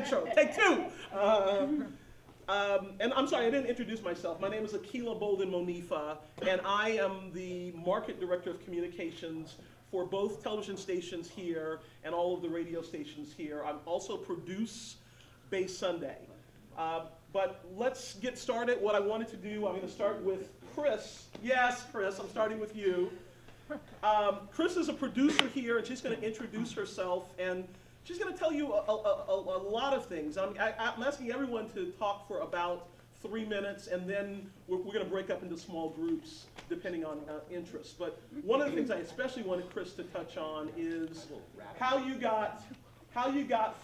intro. Take two. And I'm sorry, I didn't introduce myself. My name is Akila Bolden Monifa, and I am the Market Director of Communications for both television stations here and all of the radio stations here. I also produce Bay Sunday. But let's get started. What I wanted to do, I'm going to start with Chris. Yes, Chris, I'm starting with you. Chris is a producer here, and she's going to introduce herself, and she's going to tell you a lot of things. I'm asking everyone to talk for about 3 minutes, and then we're going to break up into small groups depending on interest. But one of the things I especially wanted Chris to touch on is how you got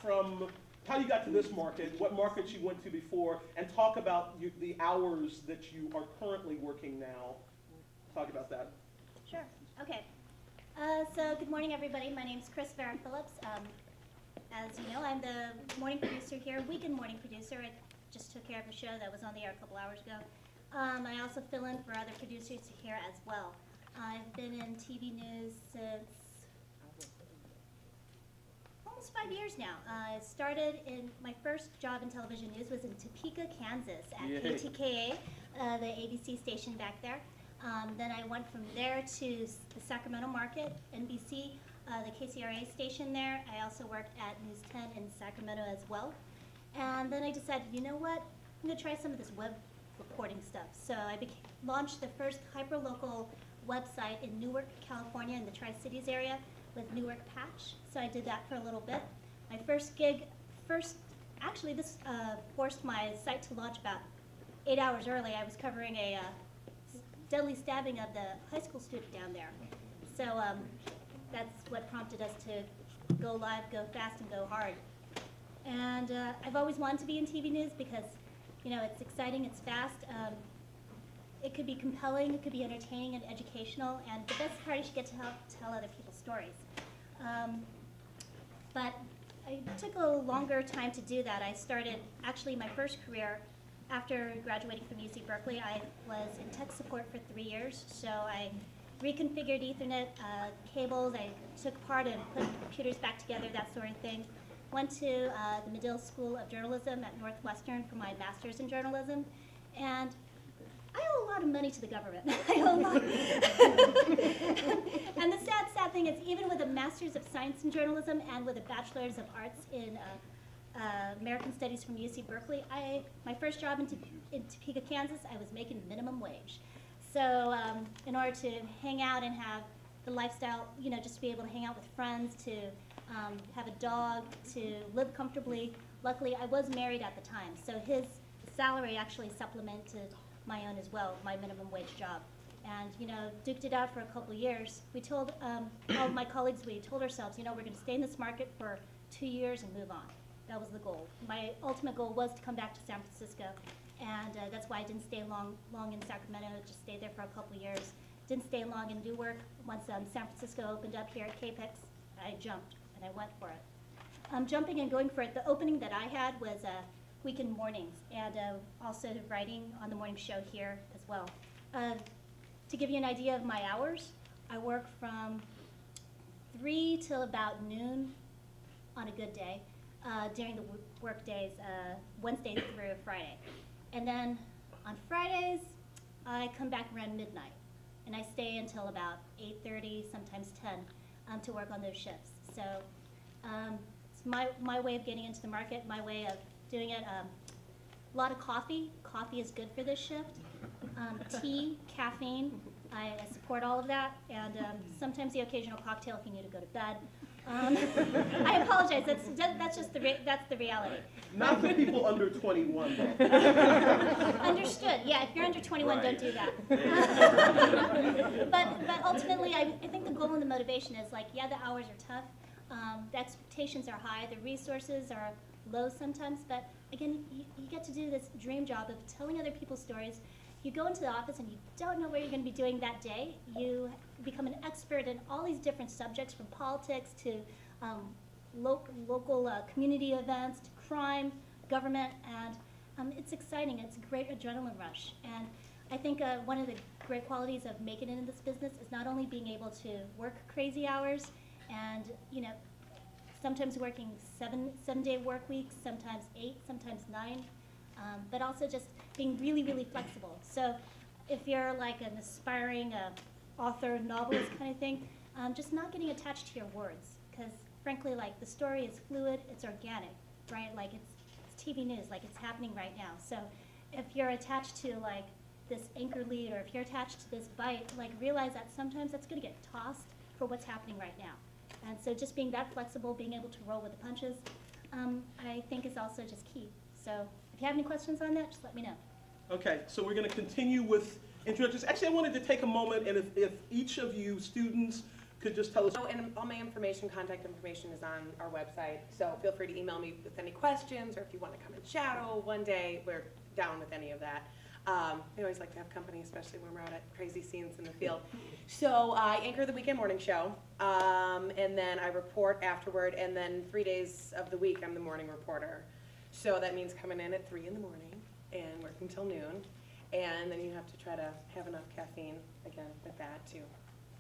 to this market, what markets you went to before, and talk about the hours that you are currently working now. Talk about that. Sure. Okay. So good morning, everybody. My name is Chris Vera Phillips. As you know, I'm the morning producer here, weekend morning producer. I just took care of a show that was on the air a couple hours ago. I also fill in for other producers here as well. I've been in TV news since almost 5 years now. I started in, my first job in television news was in Topeka, Kansas at KTKA, the ABC station back there. Then I went from there to the Sacramento market, NBC, the KCRA station there. I also worked at News 10 in Sacramento as well. And then I decided, you know what, I'm gonna try some of this web reporting stuff. So I launched the first hyperlocal website in Newark, California, in the Tri-Cities area with Newark Patch. So I did that for a little bit. My first gig, actually this forced my site to launch about 8 hours early. I was covering a deadly stabbing of the high school student down there. So that's what prompted us to go live, go fast, and go hard. And I've always wanted to be in TV news because, you know, it's exciting, it's fast. It could be compelling, it could be entertaining and educational, and the best part is you get to help tell other people's stories. But I took a longer time to do that. I started, actually, my first career after graduating from UC Berkeley. I was in tech support for 3 years, so I reconfigured Ethernet cables. I took apart and put computers back together, that sort of thing. Went to the Medill School of Journalism at Northwestern for my master's in journalism, and I owe a lot of money to the government. I owe a lot. And the sad thing is, even with a master's of science in journalism and with a bachelor's of arts in American Studies from UC Berkeley, my first job in Topeka, Kansas, I was making minimum wage. So in order to hang out and have the lifestyle, you know, just to be able to hang out with friends, to have a dog, to live comfortably, luckily I was married at the time, so his salary actually supplemented my own as well, my minimum wage job. And, you know, duked it out for a couple of years. We told all of my colleagues, we told ourselves, you know, we're going to stay in this market for 2 years and move on. That was the goal. My ultimate goal was to come back to San Francisco, and that's why I didn't stay long in Sacramento, just stayed there for a couple of years. Didn't stay long in Newark. Once San Francisco opened up here at KPEX, I jumped, and I went for it. Jumping and going for it, the opening that I had was weekend mornings, and also writing on the morning show here as well. To give you an idea of my hours, I work from 3 till about noon on a good day during the work days, Wednesday through Friday. And then on Fridays, I come back around midnight, and I stay until about 8:30, sometimes 10, to work on those shifts. So it's my way of getting into the market, my way of doing it. A lot of coffee. Coffee is good for this shift. Tea, caffeine, I support all of that. And sometimes the occasional cocktail if you need to go to bed. I apologize. That's just the reality. Not for people under 21. Understood. Yeah, if you're under 21, don't do that. but ultimately, I think the goal and the motivation is like, yeah, the hours are tough. The expectations are high. The resources are low sometimes. But again, you get to do this dream job of telling other people's stories. You go into the office and you don't know what you're going to be doing that day. You become an expert in all these different subjects, from politics to local community events to crime, government, and it's exciting. It's a great adrenaline rush. And I think one of the great qualities of making it in this business is not only being able to work crazy hours and, you know, sometimes working seven-day work weeks, sometimes 8, sometimes 9, but also just being really, really flexible. So if you're like an aspiring author, novelist kind of thing, just not getting attached to your words, because frankly, like the story is fluid, it's organic, right? Like it's TV news, like it's happening right now. So if you're attached to like this anchor lead, or if you're attached to this bite, like realize that sometimes that's going to get tossed for what's happening right now. And so just being that flexible, being able to roll with the punches, I think is also just key. So if you have any questions on that, just let me know. Okay, so we're going to continue with introductions. Actually, I wanted to take a moment, and if each of you students could just tell us. Oh, and all my information, contact information is on our website, so feel free to email me with any questions, or if you want to come and shadow one day, we're down with any of that. We always like to have company, especially when we're out at crazy scenes in the field. So I anchor the weekend morning show, and then I report afterward, and then 3 days of the week I'm the morning reporter. So that means coming in at 3 in the morning and working till noon, and then you have to try to have enough caffeine, again, with that to,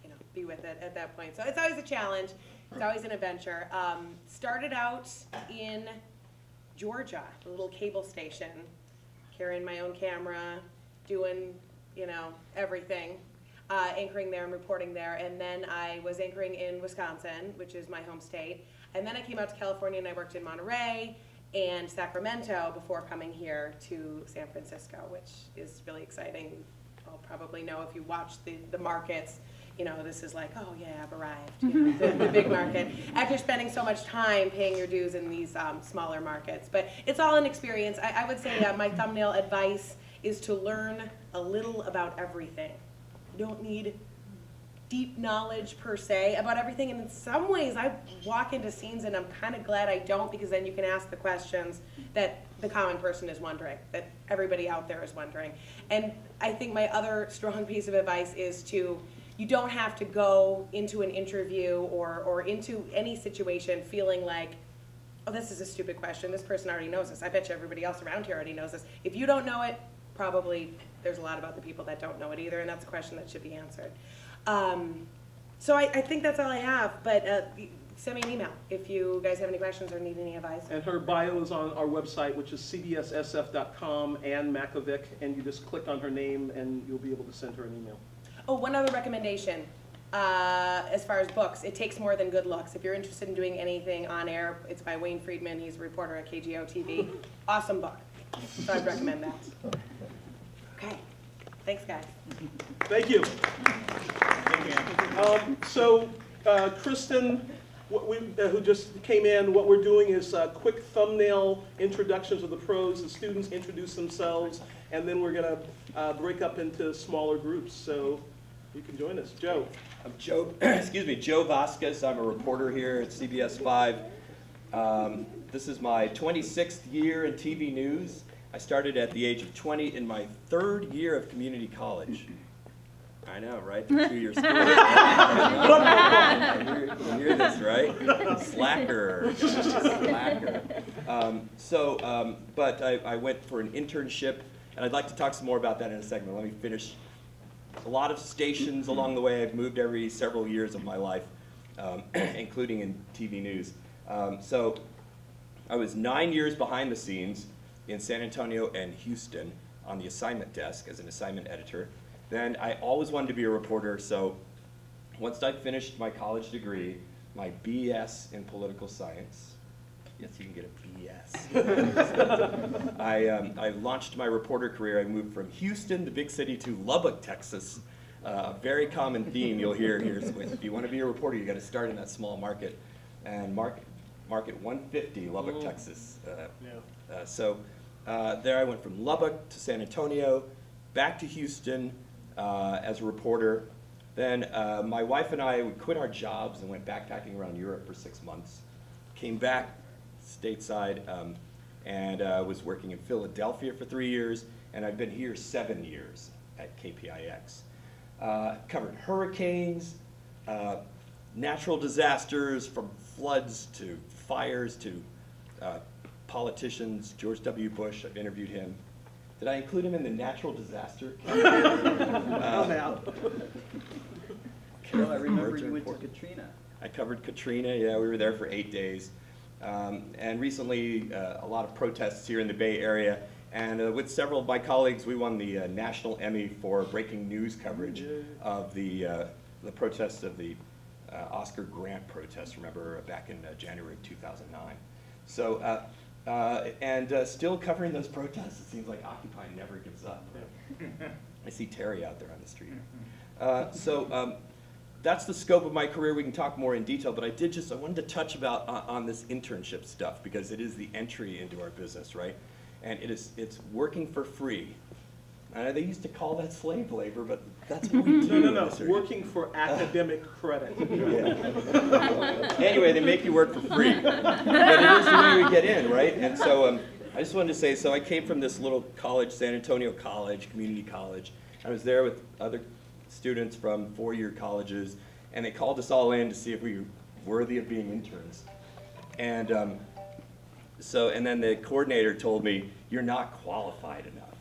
you know, be with it at that point. So it's always a challenge. It's always an adventure. Started out in Georgia, a little cable station, carrying my own camera, doing, you know, everything, anchoring there and reporting there. And then I was anchoring in Wisconsin, which is my home state. And then I came out to California and I worked in Monterey and Sacramento before coming here to San Francisco, which is really exciting. You'll probably know if you watch the markets, you know, this is like, oh yeah, I've arrived, you know, the big market. After spending so much time paying your dues in these smaller markets. But it's all an experience. I would say my thumbnail advice is to learn a little about everything. You don't need deep knowledge per se about everything, and in some ways I walk into scenes and I'm kind of glad I don't, because then you can ask the questions that the common person is wondering, that everybody out there is wondering. And I think my other strong piece of advice is to, you don't have to go into an interview or into any situation feeling like, oh, this is a stupid question, this person already knows this, I bet you everybody else around here already knows this. If you don't know it, probably there's a lot of other people that don't know it either, and that's a question that should be answered. So I think that's all I have, but send me an email if you guys have any questions or need any advice. And her bio is on our website, which is cbssf.com, and Makovic, and you just click on her name and you'll be able to send her an email. Oh, one other recommendation, as far as books, It Takes More Than Good Looks. If you're interested in doing anything on air, it's by Wayne Friedman. He's a reporter at KGO TV. Awesome book. So I'd recommend that. Okay. Thanks, guys. Thank you. Kristen, who just came in, what we're doing is quick thumbnail introductions of the pros. The students introduce themselves, and then we're going to break up into smaller groups. So you can join us. Joe. I'm Joe, excuse me, Joe Vasquez. I'm a reporter here at CBS 5. This is my 26th year in TV news. I started at the age of 20 in my 3rd year of community college. I know, right? 2-year school. You hear this, right? Slacker. Slacker. But I went for an internship, and I'd like to talk some more about that in a segment. Let me finish. A lot of stations along the way. I've moved every several years of my life, including in TV news. So I was 9 years behind the scenes in San Antonio and Houston on the assignment desk as an assignment editor. Then I always wanted to be a reporter, so once I finished my college degree, my BS in political science, yes, you can get a BS. I launched my reporter career. I moved from Houston, the big city, to Lubbock, Texas. A very common theme you'll hear here is if you want to be a reporter, you got to start in that small market. And market 150, Lubbock, Texas. There I went from Lubbock to San Antonio, back to Houston as a reporter. Then my wife and I, we quit our jobs and went backpacking around Europe for 6 months. Came back stateside and was working in Philadelphia for 3 years, and I've been here 7 years at KPIX. Covered hurricanes, natural disasters, from floods to fires to politicians. George W. Bush, I've interviewed him. Did I include him in the natural disaster? Carol, I remember you went to Katrina. I covered Katrina. Yeah, we were there for 8 days. And recently, a lot of protests here in the Bay Area. And with several of my colleagues, we won the National Emmy for breaking news coverage of the protests of the Oscar Grant protest, remember, back in January of 2009. So, still covering those protests, it seems like Occupy never gives up. I see Terry out there on the street. That's the scope of my career. We can talk more in detail, but I wanted to touch on this internship stuff because it is the entry into our business, right? And it's working for free. They used to call that slave labor, but that's what we do. No. Working for academic credit. Yeah. Anyway, they make you work for free. But it is the way we get in, right? And so I just wanted to say, so I came from this little college, San Antonio College, community college. I was there with other students from four-year colleges, and they called us all in to see if we were worthy of being interns. And and then the coordinator told me, "You're not qualified enough."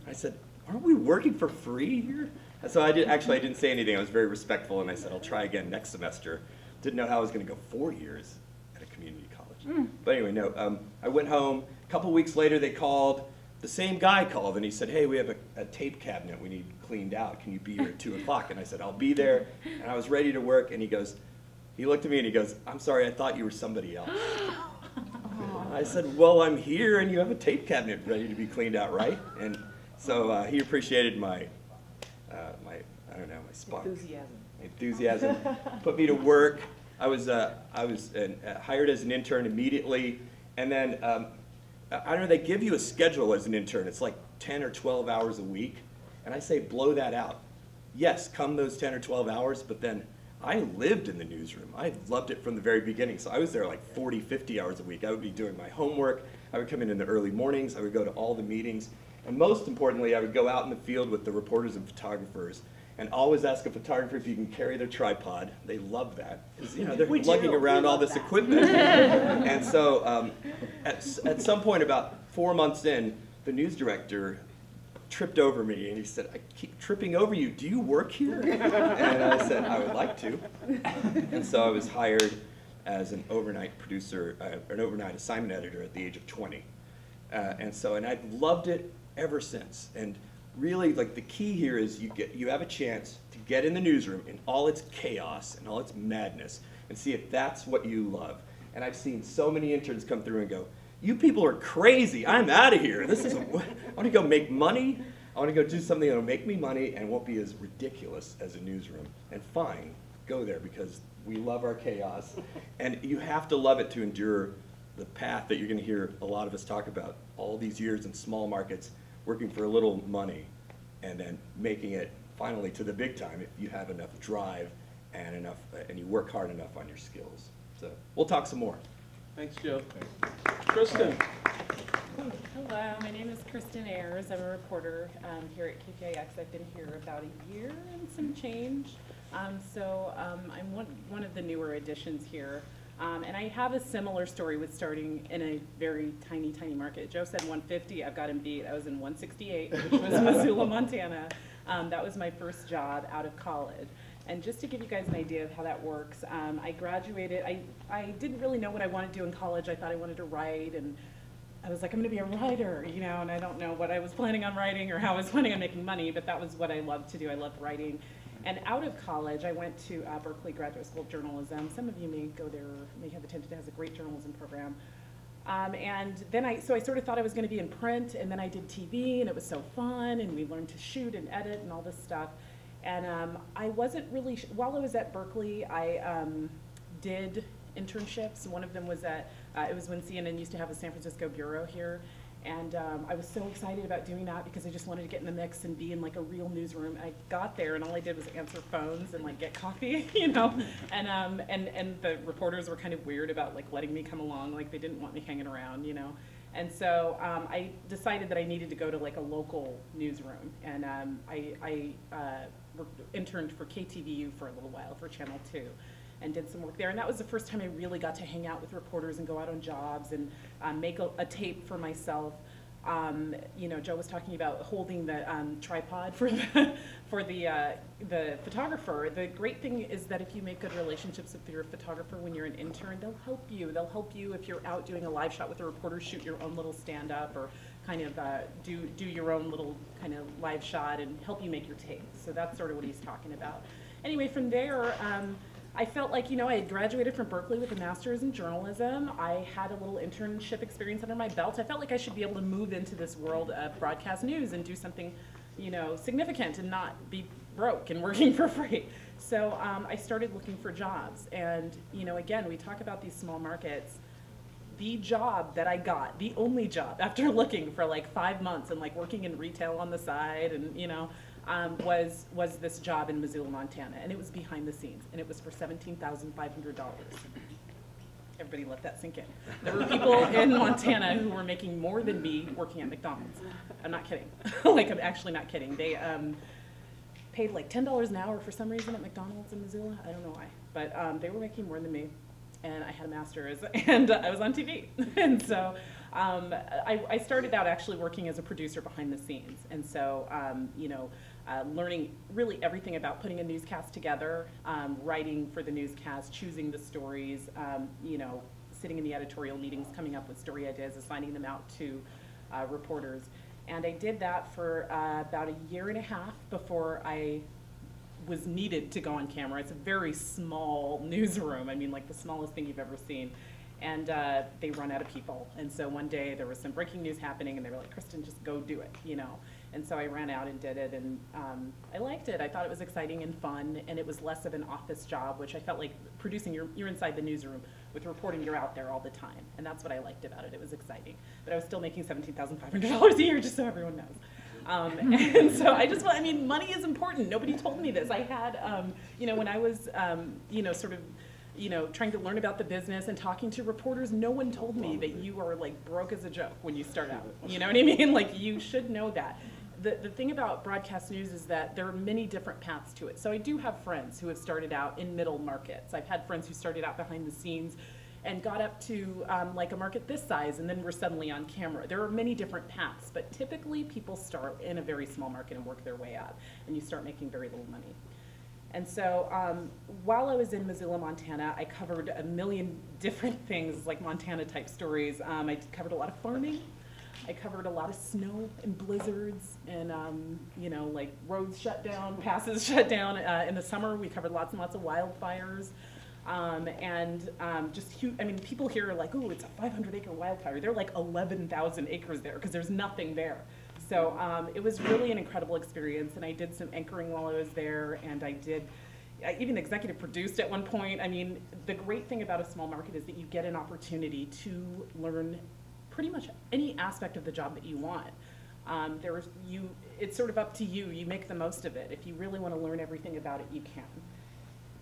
I said, "Aren't we working for free here?" And so I didn't say anything. I was very respectful, and I said, "I'll try again next semester." Didn't know how I was going to go 4 years at a community college. But anyway, no. I went home. A couple weeks later, they called. The same guy called, and he said, "Hey, we have a tape cabinet we need cleaned out. Can you be here at 2 o'clock?" And I said, "I'll be there." And I was ready to work, and he looked at me and he goes, "I'm sorry, I thought you were somebody else." I said, "Well, I'm here, and you have a tape cabinet ready to be cleaned out, right?" And so he appreciated my spunk. Enthusiasm. Put me to work. I was hired as an intern immediately, and then they give you a schedule as an intern. It's like 10 or 12 hours a week, and I say blow that out. Yes, come those 10 or 12 hours, but then I lived in the newsroom. I loved it from the very beginning, so I was there like 40, 50 hours a week. I would be doing my homework. I would come in the early mornings. I would go to all the meetings. And most importantly, I would go out in the field with the reporters and photographers and always ask a photographer if you can carry their tripod. They love that because they're lugging around all this equipment. And so at some point about 4 months in, the news director tripped over me and he said, "I keep tripping over you. Do you work here?" And I said, "I would like to." And so I was hired as an overnight producer, an overnight assignment editor at the age of 20. And I've loved it ever since. And really, like, the key here is you have a chance to get in the newsroom in all its chaos and all its madness and see if that's what you love. And I've seen so many interns come through and go, "You people are crazy. I'm out of here. I want to go make money. I want to go do something that'll make me money and won't be as ridiculous as a newsroom." And fine, go there because we love our chaos. And you have to love it to endure the path that you're going to hear a lot of us talk about all these years in small markets, working for a little money, and then making it finally to the big time if you have enough drive and you work hard enough on your skills. So we'll talk some more. Thanks, Joe. Kristen. Hello, my name is Kristen Ayers. I'm a reporter here at KPIX. I've been here about a year and some change. I'm one of the newer additions here. And I have a similar story with starting in a very tiny, tiny market. Joe said 150, I've got him beat. I was in 168, which was Missoula, Montana. That was my first job out of college. And just to give you guys an idea of how that works, I graduated, I didn't really know what I wanted to do in college. I thought I wanted to write, and I was like, I'm gonna be a writer, and I don't know what I was planning on writing or how I was planning on making money, but that was what I loved to do. I loved writing. And out of college, I went to Berkeley Graduate School of Journalism. Some of you may go there, may have attended. It has a great journalism program. And then so I sort of thought I was going to be in print, and then I did TV, and it was so fun, and we learned to shoot and edit and all this stuff. And I wasn't really, while I was at Berkeley, I did internships. One of them was it was when CNN used to have a San Francisco bureau here. And I was so excited about doing that because I just wanted to get in the mix and be in like a real newsroom. I got there and all I did was answer phones and like get coffee, And the reporters were kind of weird about like letting me come along, like they didn't want me hanging around, And so I decided that I needed to go to like a local newsroom, and I interned for KTVU for a little while for Channel 2. And did some work there, and that was the first time I really got to hang out with reporters and go out on jobs and make a tape for myself. You know, Joe was talking about holding the tripod for the photographer. The great thing is that if you make good relationships with your photographer when you're an intern, they'll help you. They'll help you if you're out doing a live shot with a reporter, shoot your own little stand-up, or kind of do your own little kind of live shot and help you make your take. So that's sort of what he's talking about. Anyway, from there, I felt like, you know, I had graduated from Berkeley with a master's in journalism. I had a little internship experience under my belt. I felt like I should be able to move into this world of broadcast news and do something, you know, significant and not be broke and working for free. So I started looking for jobs. And, you know, again, we talk about these small markets. The job that I got, the only job after looking for like 5 months and like working in retail on the side and, you know, was this job in Missoula, Montana, and it was behind the scenes, and it was for $17,500. Everybody let that sink in. There were people in Montana who were making more than me working at McDonald's. I'm not kidding. Like, I'm actually not kidding. They paid like $10 an hour for some reason at McDonald's in Missoula. I don't know why, but they were making more than me, and I had a master's, and I was on TV, and so. I started out actually working as a producer behind the scenes, and so you know, learning really everything about putting a newscast together, writing for the newscast, choosing the stories, you know, sitting in the editorial meetings, coming up with story ideas, assigning them out to reporters, and I did that for about a year and a half before I was needed to go on camera. It's a very small newsroom. I mean, like the smallest thing you've ever seen. And they run out of people. And so one day there was some breaking news happening and they were like, Kristen, just go do it, you know. And so I ran out and did it, and I liked it. I thought it was exciting and fun, and it was less of an office job, which I felt like producing, you're inside the newsroom. With reporting, you're out there all the time. And that's what I liked about it. It was exciting. But I was still making $17,500 a year, just so everyone knows. And so I mean, money is important. Nobody told me this. I had, you know, when I was, you know, sort of, you know, trying to learn about the business and talking to reporters, no one told me that you are like broke as a joke when you start out. You know what I mean? Like, you should know that. The thing about broadcast news is that there are many different paths to it. So I do have friends who have started out in middle markets. I've had friends who started out behind the scenes and got up to like a market this size, and then were suddenly on camera. There are many different paths, but typically people start in a very small market and work their way up, and you start making very little money. And so while I was in Missoula, Montana, I covered a million different things, like Montana type stories. I covered a lot of farming. I covered a lot of snow and blizzards and, you know, like roads shut down, passes shut down. In the summer, we covered lots and lots of wildfires. Just huge, I mean, people here are like, ooh, it's a 500-acre wildfire. They're like 11,000 acres there because there's nothing there. So it was really an incredible experience, and I did some anchoring while I was there, and I even executive produced at one point. I mean, the great thing about a small market is that you get an opportunity to learn pretty much any aspect of the job that you want. It's sort of up to you. You make the most of it. If you really want to learn everything about it, you can.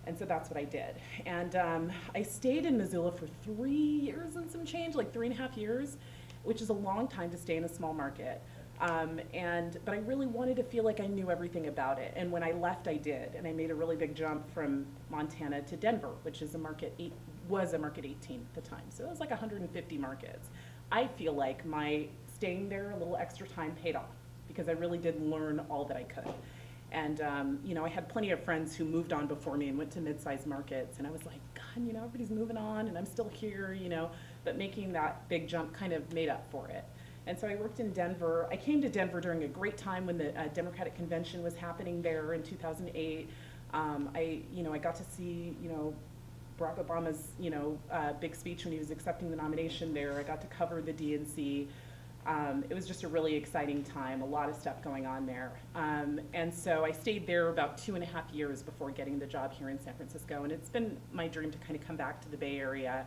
And so that's what I did. And I stayed in Missoula for 3 years and some change, like 3.5 years, which is a long time to stay in a small market. But I really wanted to feel like I knew everything about it. And when I left, I did. And I made a really big jump from Montana to Denver, which is was a market 18 at the time. So it was like 150 markets. I feel like my staying there a little extra time paid off because I really did learn all that I could. And you know, I had plenty of friends who moved on before me and went to mid-sized markets. And I was like, God, you know, everybody's moving on and I'm still here, you know. But making that big jump kind of made up for it. And so I worked in Denver. I came to Denver during a great time when the Democratic Convention was happening there in 2008. I got to see, you know, Barack Obama's, you know, big speech when he was accepting the nomination there. I got to cover the DNC. It was just a really exciting time, a lot of stuff going on there. And so I stayed there about 2.5 years before getting the job here in San Francisco. And it's been my dream to kind of come back to the Bay Area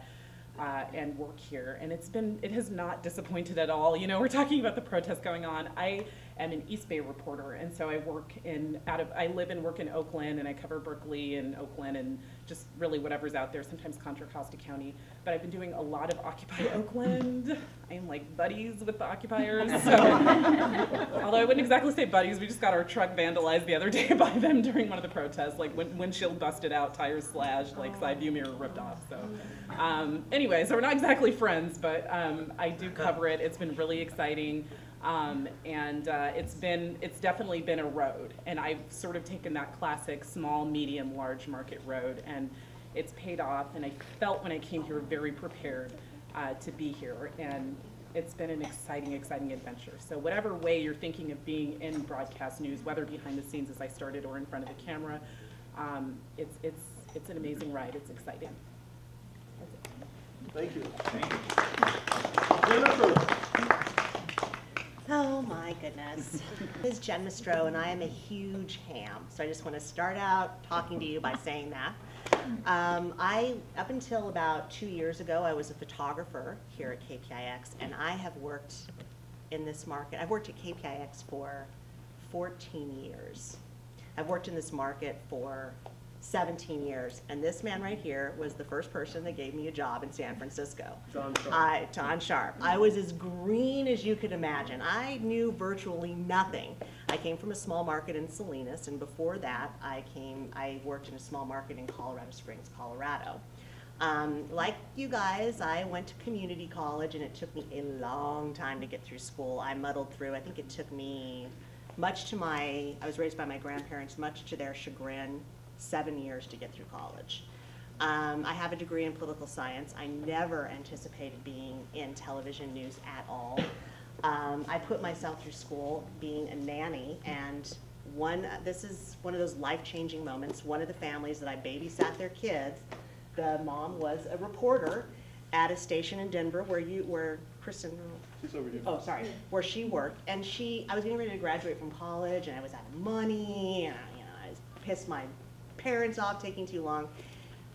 and work here, and it has not disappointed at all. You know, we're talking about the protests going on. I am an East Bay reporter, and so I live and work in Oakland, and I cover Berkeley and Oakland and just really whatever's out there, sometimes Contra Costa County. But I've been doing a lot of Occupy Oakland. I am like like buddies with the occupiers. So, although I wouldn't exactly say buddies, we just got our truck vandalized the other day by them during one of the protests. Like windshield busted out, tires slashed, like side view mirror ripped off. So anyway, so we're not exactly friends, but I do cover it. It's been really exciting. It's definitely been a road, and I've sort of taken that classic small, medium, large market road, and it's paid off, and I felt when I came here very prepared to be here, and it's been an exciting adventure. So whatever way you're thinking of being in broadcast news, whether behind the scenes as I started or in front of the camera, it's an amazing ride. It's exciting. Thank you. Jennifer. Oh my goodness. This is Jen Mistro, and I am a huge ham. So I just want to start out talking to you by saying that. Up until about 2 years ago, I was a photographer here at KPIX, and I have worked in this market. I've worked at KPIX for 14 years. I've worked in this market for 17 years, and this man right here was the first person that gave me a job in San Francisco. John Sharp. John Sharp. I was as green as you could imagine. I knew virtually nothing. I came from a small market in Salinas, and before that, I worked in a small market in Colorado Springs, Colorado. Like you guys, I went to community college, and it took me a long time to get through school. I muddled through. I think it took me, I was raised by my grandparents, much to their chagrin, 7 years to get through college. I have a degree in political science. I never anticipated being in television news at all. I put myself through school being a nanny, and this is one of those life-changing moments. One of the families that I babysat their kids, the mom was a reporter at a station in Denver where Kristen, She's over here. oh sorry, where she worked, and I was getting ready to graduate from college, and I was out of money, and I pissed my parents off taking too long,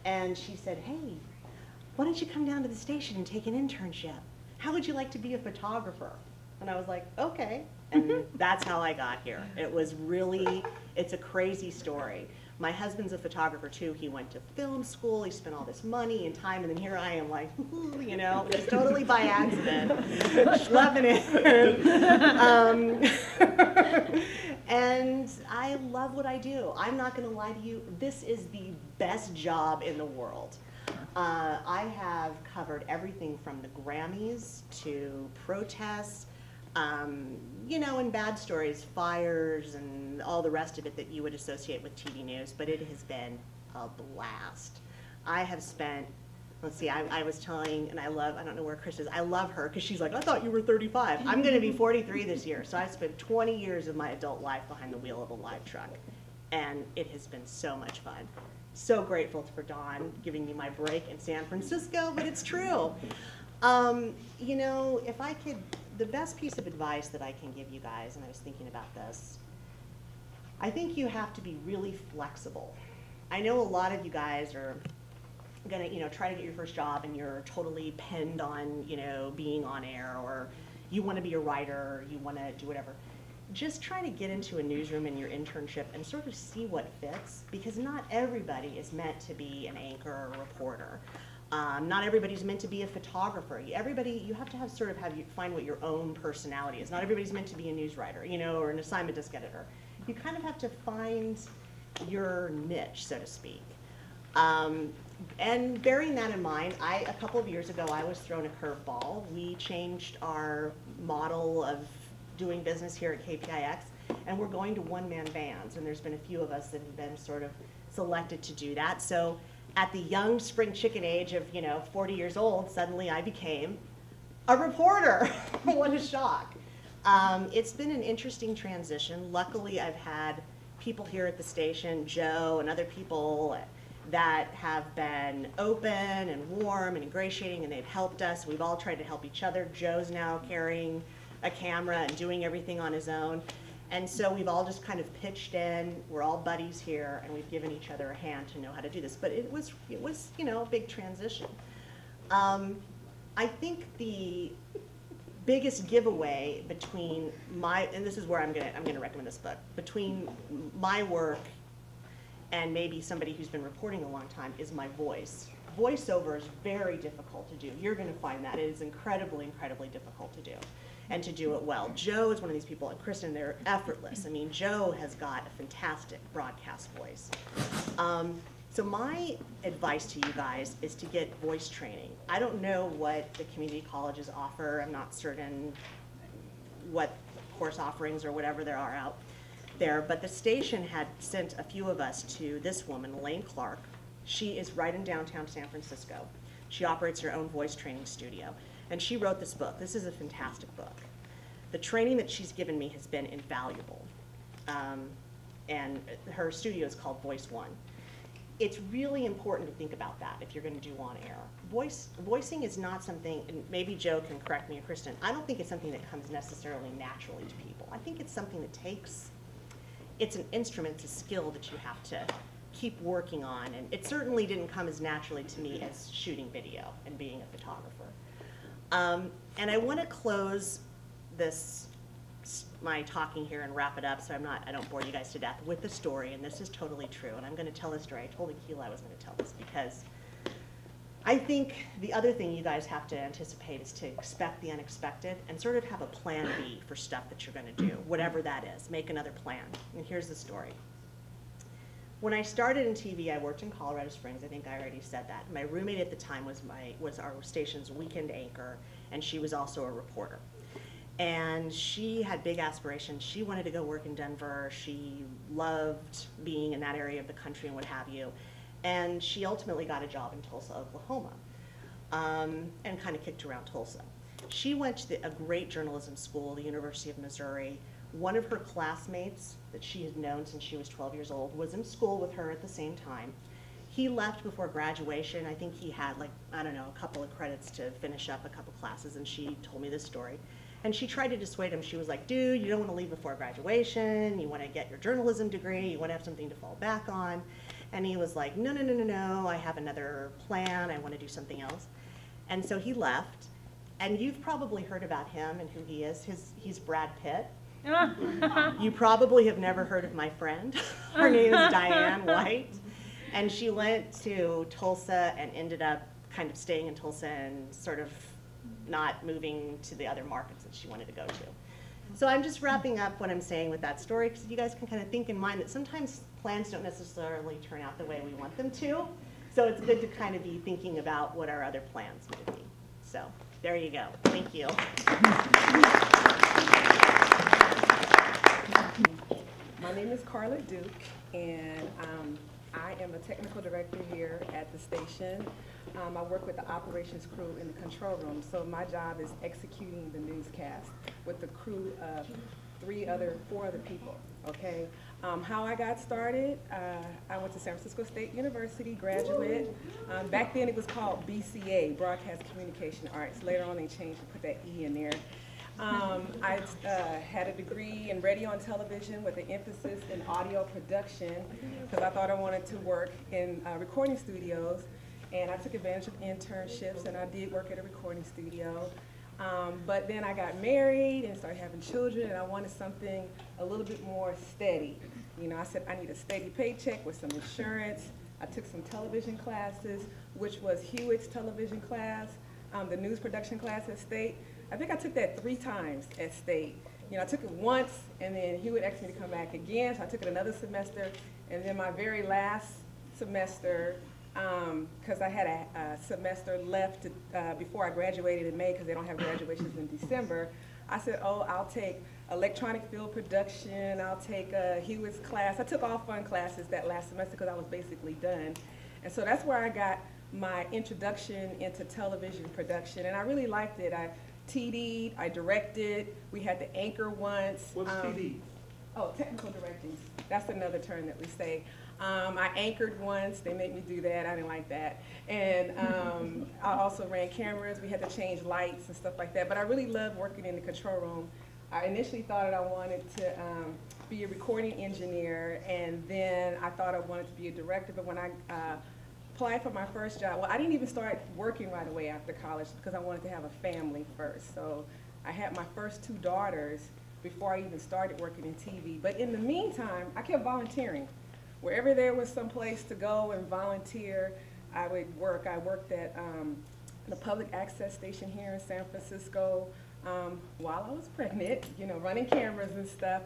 and she said, hey, why don't you come down to the station and take an internship? How would you like to be a photographer? And I was like, okay, and that's how I got here. It's a crazy story. My husband's a photographer too. He went to film school, he spent all this money and time, and then here I am like, just totally by accident, schlepping it. And I love what I do. I'm not gonna lie to you, this is the best job in the world. I have covered everything from the Grammys to protests, and bad stories, fires, and all the rest of it that you would associate with TV news, but it has been a blast. I have spent, let's see, I was telling, and I don't know where Chris is, I love her, because she's like, I thought you were 35. I'm gonna be 43 this year, so I've spent 20 years of my adult life behind the wheel of a live truck, and it has been so much fun. So grateful for Dawn giving me my break in San Francisco, but it's true. If I could, the best piece of advice that I can give you guys, and I was thinking about this, I think you have to be really flexible. I know a lot of you guys are gonna, try to get your first job, and you're totally pinned on, being on air, or you want to be a writer, or you want to do whatever. Just try to get into a newsroom in your internship and sort of see what fits, because not everybody is meant to be an anchor or a reporter. Not everybody's meant to be a photographer. You have to find what your own personality is. Not everybody's meant to be a news writer, or an assignment desk editor. You kind of have to find your niche, so to speak. And bearing that in mind, a couple of years ago, I was thrown a curveball. We changed our model of doing business here at KPIX, and we're going to one-man bands, and there's been a few of us that have been sort of selected to do that. So at the young spring chicken age of 40 years old, suddenly I became a reporter. What a shock. It's been an interesting transition. Luckily, I've had people here at the station, Joe and other people that have been open and warm and ingratiating, and they've helped us. We've all tried to help each other. Joe's now carrying a camera and doing everything on his own. And so we've all just kind of pitched in. We're all buddies here, and we've given each other a hand to know how to do this. But it was a big transition. I think the biggest giveaway between and this is where I'm gonna recommend this book, between my work and maybe somebody who's been reporting a long time, is my voice. voiceover is very difficult to do. You're going to find that. It is incredibly, incredibly difficult to do, and to do it well. Joe is one of these people, and Kristen, they're effortless. I mean, Joe has got a fantastic broadcast voice. So my advice to you guys is to get voice training. I don't know what the community colleges offer. I'm not certain what course offerings or whatever there are out there, but the station had sent a few of us to this woman, Elaine Clark. She is right in downtown San Francisco. She operates her own voice training studio, and she wrote this book. This is a fantastic book. The training that she's given me has been invaluable, and her studio is called Voice One. It's really important to think about that if you're going to do on air. Voicing is not something, and maybe Joe can correct me or Kristen, I don't think it's something that comes necessarily naturally to people. I think it's something that takes, it's an instrument, it's a skill that you have to keep working on, and it certainly didn't come as naturally to me as shooting video and being a photographer. And I want to close my talking here and wrap it up so I don't bore you guys to death with the story, and this is totally true, and I'm going to tell this story. I told Akila I was going to tell this because I think the other thing you guys have to anticipate is to expect the unexpected and sort of have a plan B for stuff that you're going to do, whatever that is. Make another plan. And here's the story. When I started in TV, I worked in Colorado Springs. I think I already said that. My roommate at the time was our station's weekend anchor, and she was also a reporter. And she had big aspirations. She wanted to go work in Denver. She loved being in that area of the country and what have you. And she ultimately got a job in Tulsa, Oklahoma, and kind of kicked around Tulsa. She went to a great journalism school, the University of Missouri. One of her classmates that she had known since she was 12 years old was in school with her at the same time. He left before graduation. I think he had, like, I don't know, a couple of credits to finish up a couple classes, and she told me this story. And she tried to dissuade him. She was like, dude, you don't want to leave before graduation. You want to get your journalism degree. You want to have something to fall back on. And he was like, no, no, no, no, no. I have another plan. I want to do something else. And so he left. And you've probably heard about him and who he is. He's Brad Pitt. You probably have never heard of my friend. Her name is Diane White. And she went to Tulsa and ended up kind of staying in Tulsa and sort of not moving to the other markets that she wanted to go to. So I'm just wrapping up what I'm saying with that story, because you guys can kind of think in mind that sometimes plans don't necessarily turn out the way we want them to. So it's good to kind of be thinking about what our other plans might be. So there you go. Thank you. My name is Carla Duke, and I am a technical director here at the station. I work with the operations crew in the control room, so my job is executing the newscast with the crew of four other people, okay? How I got started, I went to San Francisco State University, graduate. Back then it was called BCA, Broadcast Communication Arts. Later on they changed and put that E in there. I had a degree in radio and television with an emphasis in audio production because I thought I wanted to work in recording studios, and I took advantage of internships, and I did work at a recording studio. But then I got married and started having children, and I wanted something a little bit more steady. You know, I said I need a steady paycheck with some insurance. I took some television classes, which was Hewitt's television class, the news production class at State. I think I took that 3 times at State. You know, I took it once, and then Hewitt asked me to come back again, so I took it another semester, and then my very last semester, because I had a semester left before I graduated in May, because they don't have graduations in December, I said, oh, I'll take electronic field production, I'll take Hewitt's class. I took all fun classes that last semester because I was basically done. And so that's where I got my introduction into television production, and I really liked it. I TD'd, I directed, we had the anchor once. What's TD? Oh, technical directing. That's another term that we say. I anchored once, they made me do that, I didn't like that. And I also ran cameras, we had to change lights and stuff like that, but I really loved working in the control room. I initially thought that I wanted to be a recording engineer, and then I thought I wanted to be a director, but when I applied for my first job, well, I didn't even start working right away after college because I wanted to have a family first. So I had my first 2 daughters before I even started working in TV. But in the meantime, I kept volunteering. Wherever there was some place to go and volunteer, I worked at the public access station here in San Francisco while I was pregnant, you know, running cameras and stuff.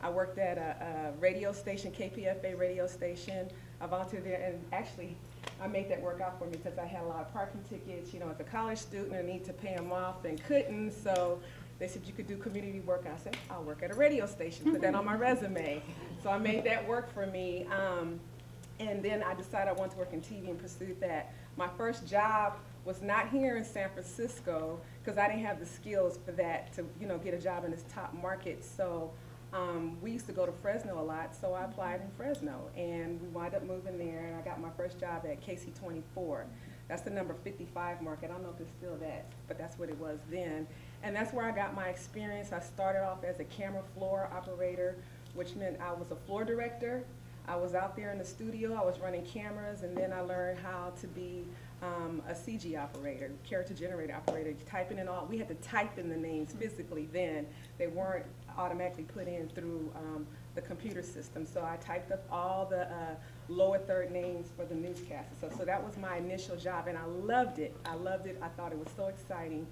I worked at a radio station, KPFA radio station. I volunteered there, and actually, I made that work out for me because I had a lot of parking tickets. You know, as a college student, I need to pay them off and couldn't, so they said you could do community work. I said, I'll work at a radio station, put that on my resume. So I made that work for me. And then I decided I wanted to work in TV and pursued that. My first job was not here in San Francisco because I didn't have the skills for that to, you know, get a job in this top market. So we used to go to Fresno a lot, so I applied in Fresno, and we wound up moving there, and I got my first job at KC24. That's the number 55 market. I don't know if it's still that, but that's what it was then. And that's where I got my experience. I started off as a camera floor operator, which meant I was a floor director. I was out there in the studio, I was running cameras, and then I learned how to be a CG operator, character generator operator, typing in all. We had to type in the names physically then. They weren't automatically put in through the computer system. So I typed up all the lower third names for the newscasters. So that was my initial job, and I loved it. I loved it. I thought it was so exciting.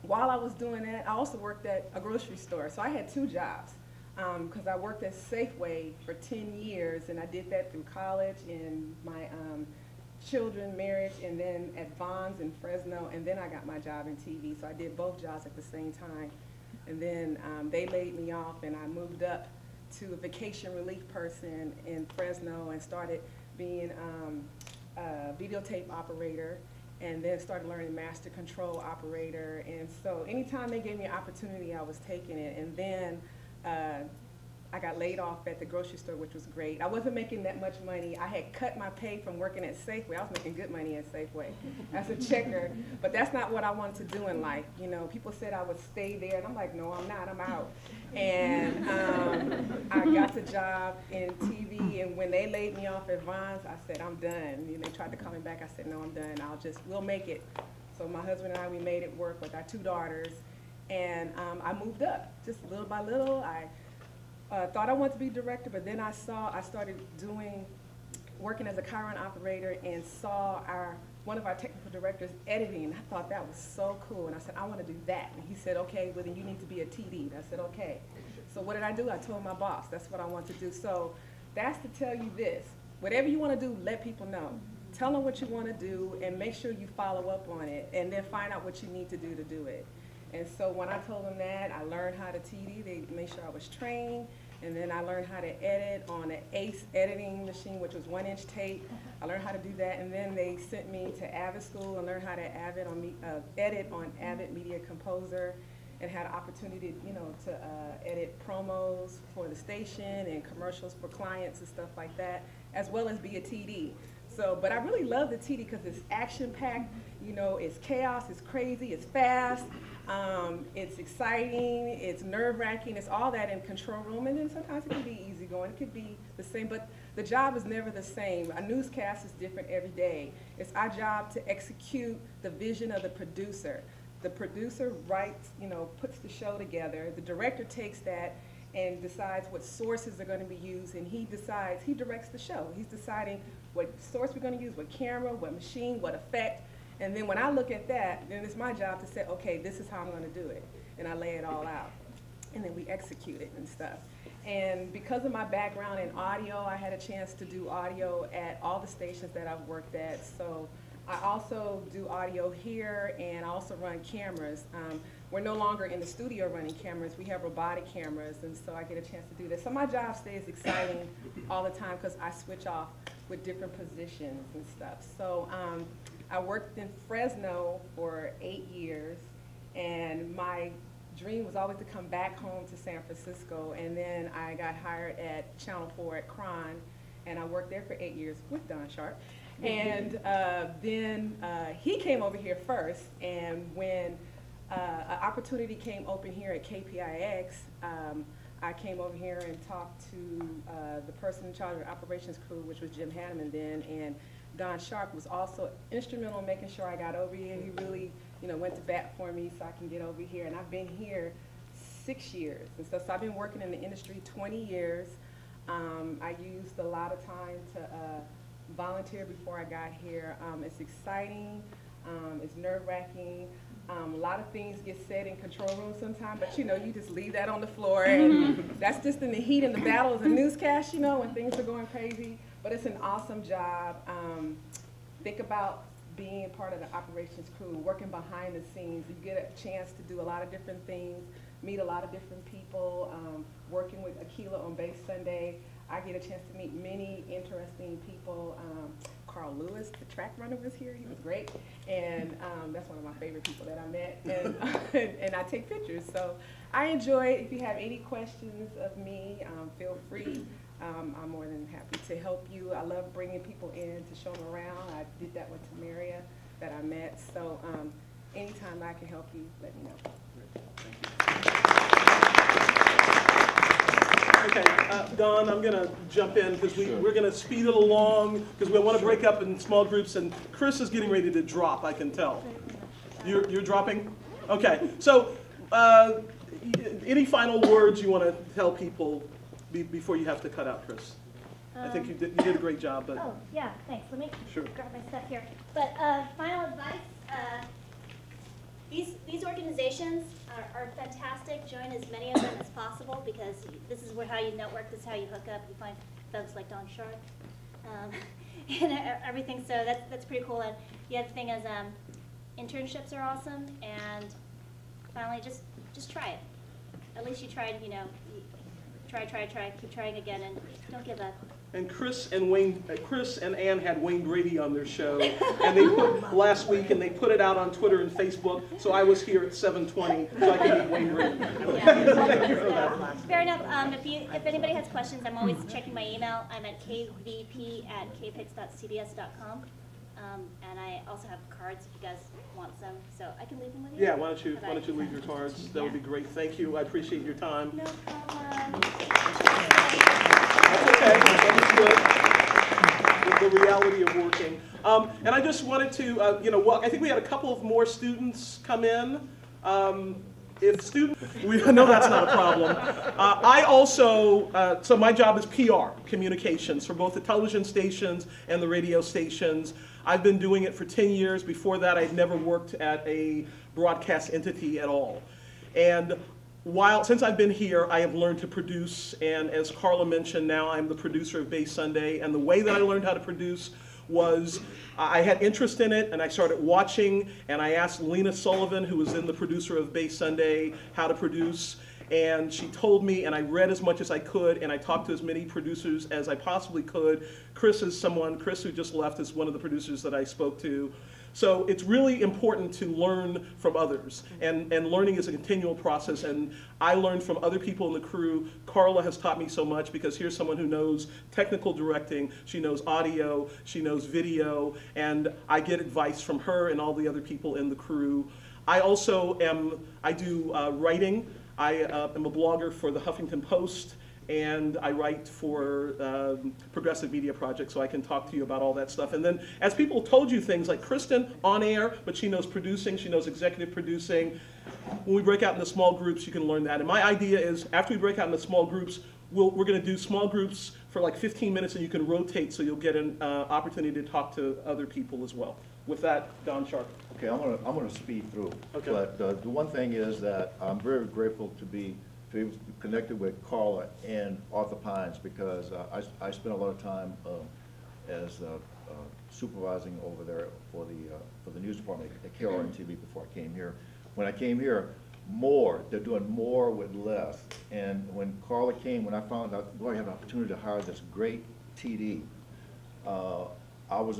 While I was doing that, I also worked at a grocery store. So I had two jobs. Because I worked at Safeway for 10 years, and I did that through college and my children, marriage, and then at Vons in Fresno, and then I got my job in TV. So I did both jobs at the same time. And then they laid me off, and I moved up to a vacation relief person in Fresno and started being a videotape operator, and then started learning master control operator. And so anytime they gave me an opportunity, I was taking it. And then I got laid off at the grocery store, which was great. I wasn't making that much money. I had cut my pay from working at Safeway. I was making good money at Safeway as a checker, but that's not what I wanted to do in life. You know, people said I would stay there, and I'm like, no, I'm not, I'm out. And I got the job in TV, and when they laid me off at Vons, I said, I'm done. And they tried to call me back. I said, no, I'm done. We'll make it. So my husband and I, we made it work with our two daughters. And I moved up, just little by little. I thought I wanted to be director, but then I started working as a Chiron operator, and saw one of our technical directors editing. I thought that was so cool, and I said, I want to do that. And he said, okay, well then you need to be a TD. And I said, okay. So what did I do? I told my boss, that's what I want to do. So that's to tell you this, whatever you want to do, let people know. Tell them what you want to do, and make sure you follow up on it, and then find out what you need to do it. And so when I told them that, I learned how to TD. They made sure I was trained. And then I learned how to edit on an ACE editing machine, which was 1-inch tape. I learned how to do that. And then they sent me to Avid School and learned how to edit on Avid Media Composer, and had an opportunity, you know, to edit promos for the station and commercials for clients and stuff like that, as well as be a TD. So, but I really love the TD because it's action-packed. You know, it's chaos, it's crazy, it's fast. It's exciting, it's nerve-wracking, it's all that in control room, and then sometimes it can be easygoing, it could be the same, but the job is never the same. A newscast is different every day. It's our job to execute the vision of the producer. The producer writes, you know, puts the show together. The director takes that and decides what sources are going to be used, and he directs the show. He's deciding what source we're going to use, what camera, what machine, what effect. And then when I look at that, then it's my job to say, okay, this is how I'm going to do it. And I lay it all out. And then we execute it and stuff. And because of my background in audio, I had a chance to do audio at all the stations that I've worked at. So I also do audio here, and I also run cameras. We're no longer in the studio running cameras. We have robotic cameras, and so I get a chance to do this. So my job stays exciting all the time because I switch off with different positions and stuff. So I worked in Fresno for 8 years, and my dream was always to come back home to San Francisco, and then I got hired at Channel 4 at Cron, and I worked there for 8 years with Don Sharp. And then he came over here first, and when an opportunity came open here at KPIX, I came over here and talked to the person in charge of the operations crew, which was Jim Hanneman then, and Don Sharp was also instrumental in making sure I got over here. He really, you know, went to bat for me so I can get over here. And I've been here 6 years. And so I've been working in the industry 20 years. I used a lot of time to volunteered before I got here. It's exciting, it's nerve-wracking. A lot of things get said in control room sometimes, but you just leave that on the floor, and that's just in the heat and the battle of the newscast, when things are going crazy. But it's an awesome job. Think about being part of the operations crew, working behind the scenes. You get a chance to do a lot of different things, meet a lot of different people. Working with Akila on Base Sunday, I get a chance to meet many interesting people. Carl Lewis, the track runner, was here. He was great, and that's one of my favorite people that I met. And and I take pictures, so I enjoy it. If you have any questions of me, feel free. I'm more than happy to help you. I love bringing people in to show them around. I did that with Tamaria that I met. So anytime I can help you, let me know. Okay, Don, I'm going to jump in because we're going to speed it along because we want to break up in small groups, and Chris is getting ready to drop, I can tell. You're dropping? Okay, so any final words you want to tell people before you have to cut out, Chris? I think you did a great job. But Oh, yeah, thanks. Let me Sure. grab my stuff here. But final advice, these organizations are fantastic. Join as many of them as possible because this is how you network, this is how you hook up. You find folks like Don Sharp and everything. So that's pretty cool. And the other thing is internships are awesome. And finally, just try it. At least you tried, try, keep trying again, and don't give up. And Chris and Ann had Wayne Brady on their show, and they put last week, and they put it out on Twitter and Facebook. So I was here at 7:20, so I could meet Wayne Brady. Thank you for that. Fair enough. If anybody has questions, I'm always checking my email. I'm at kvp@kpix.cbs.com. And I also have cards if you guys want some, so I can leave them with you. Yeah, why don't you leave your cards? That would be great. Thank you. I appreciate your time. No problem. That's okay. That is good. The reality of working. And I just wanted to, I think we had a couple of more students come in. If students, we know that's not a problem. I also, so my job is PR, communications, for both the television stations and the radio stations. I've been doing it for 10 years. Before that, I'd never worked at a broadcast entity at all. And since I've been here, I have learned to produce, and as Carla mentioned, now I'm the producer of Bay Sunday, and the way that I learned how to produce was I had interest in it, and I started watching, and I asked Lena Sullivan, who was then the producer of Bay Sunday, how to produce, and she told me, and I read as much as I could, and I talked to as many producers as I possibly could. Chris, who just left, is one of the producers that I spoke to. So it's really important to learn from others, and learning is a continual process, and I learned from other people in the crew. Carla has taught me so much because here's someone who knows technical directing, she knows audio, she knows video, and I get advice from her and all the other people in the crew. I also do writing. I am a blogger for the Huffington Post, and I write for Progressive Media Project, so I can talk to you about all that stuff. And then, as people told you things like Kristen on air, but she knows producing, she knows executive producing. When we break out into small groups, you can learn that. And my idea is, after we break out into small groups, we're going to do small groups for like 15 minutes, and you can rotate, so you'll get an opportunity to talk to other people as well. With that, Don Sharp. Okay, I'm gonna speed through. Okay. But the one thing is that I'm very grateful to be connected with Carla and Arthur Pines, because I spent a lot of time as supervising over there for the news department at KRN TV before I came here. When I came here, they're doing more with less. And when Carla came, when I found out, boy, I had an opportunity to hire this great TD, I was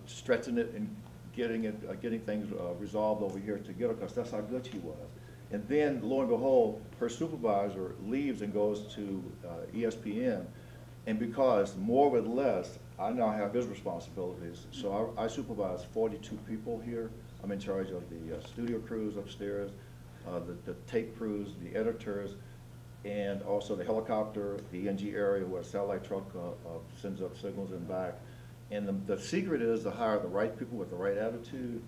stretching it and getting things resolved over here to get her, because that's how good she was. And then, lo and behold, her supervisor leaves and goes to ESPN, and because more with less, I now have his responsibilities. So I supervise 42 people here. I'm in charge of the studio crews upstairs, the tape crews, the editors, and also the helicopter, the ENG area where a satellite truck sends up signals and back. And the secret is to hire the right people with the right attitude,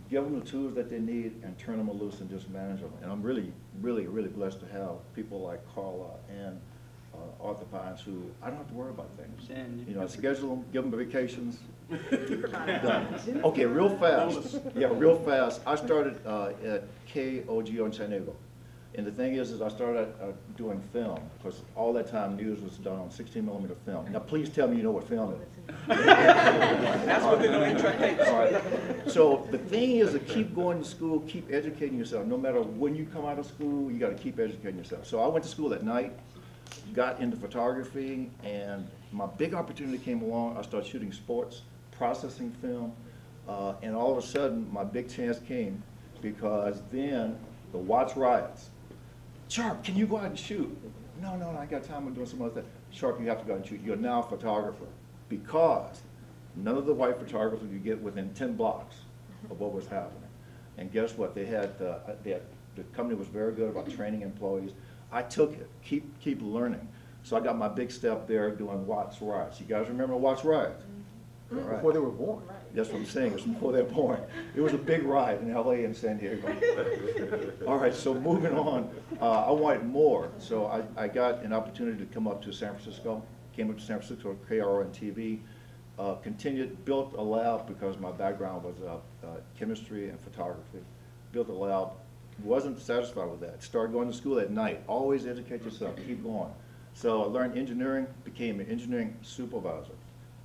give them the tools that they need, and turn them loose and just manage them. And I'm really, really, really blessed to have people like Carla and Arthur Pines, who I don't have to worry about things. And You know, I schedule them, give them vacations. Done. Okay, real fast. Yeah, real fast. I started at KOGO in San Diego. And the thing is I started doing film, because all that time news was done on 16mm film. Now, please tell me you know what film is. That's what they know in track tapes. All right. So the thing is to keep going to school, keep educating yourself. No matter when you come out of school, you got to keep educating yourself. So I went to school at night, got into photography, and my big opportunity came along. I started shooting sports, processing film, and all of a sudden my big chance came, because then the Watts riots. Sharp, can you go out and shoot? No, I got time. I'm doing some other thing. Sharp, you have to go out and shoot. You're now a photographer, because none of the white photographers could get within 10 blocks of what was happening. And guess what? The company was very good about training employees. I took it. Keep learning. So I got my big step there doing Watts riots. You guys remember Watts riots? All right. Before they were born. That's what I'm saying, it's before they're born. It was a big riot in LA and San Diego. All right, so moving on, I wanted more. So I got an opportunity to come up to San Francisco, came up to San Francisco, KRO and TV, continued, built a lab, because my background was chemistry and photography. Built a lab, wasn't satisfied with that. Started going to school at night, always educate yourself, keep going. So I learned engineering, became an engineering supervisor.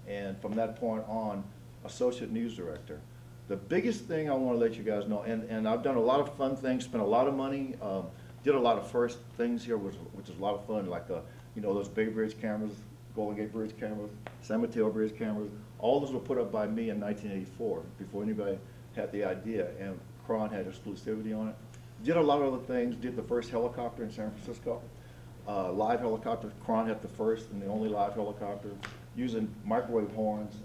And from that point on, associate news director. The biggest thing I want to let you guys know, and I've done a lot of fun things, spent a lot of money, did a lot of first things here, which is a lot of fun, like you know, those Bay Bridge cameras, Golden Gate Bridge cameras, San Mateo Bridge cameras. All those were put up by me in 1984, before anybody had the idea, and Cron had exclusivity on it. Did a lot of other things. Did the first helicopter in San Francisco, live helicopter. Cron had the first and the only live helicopter, using microwave horns.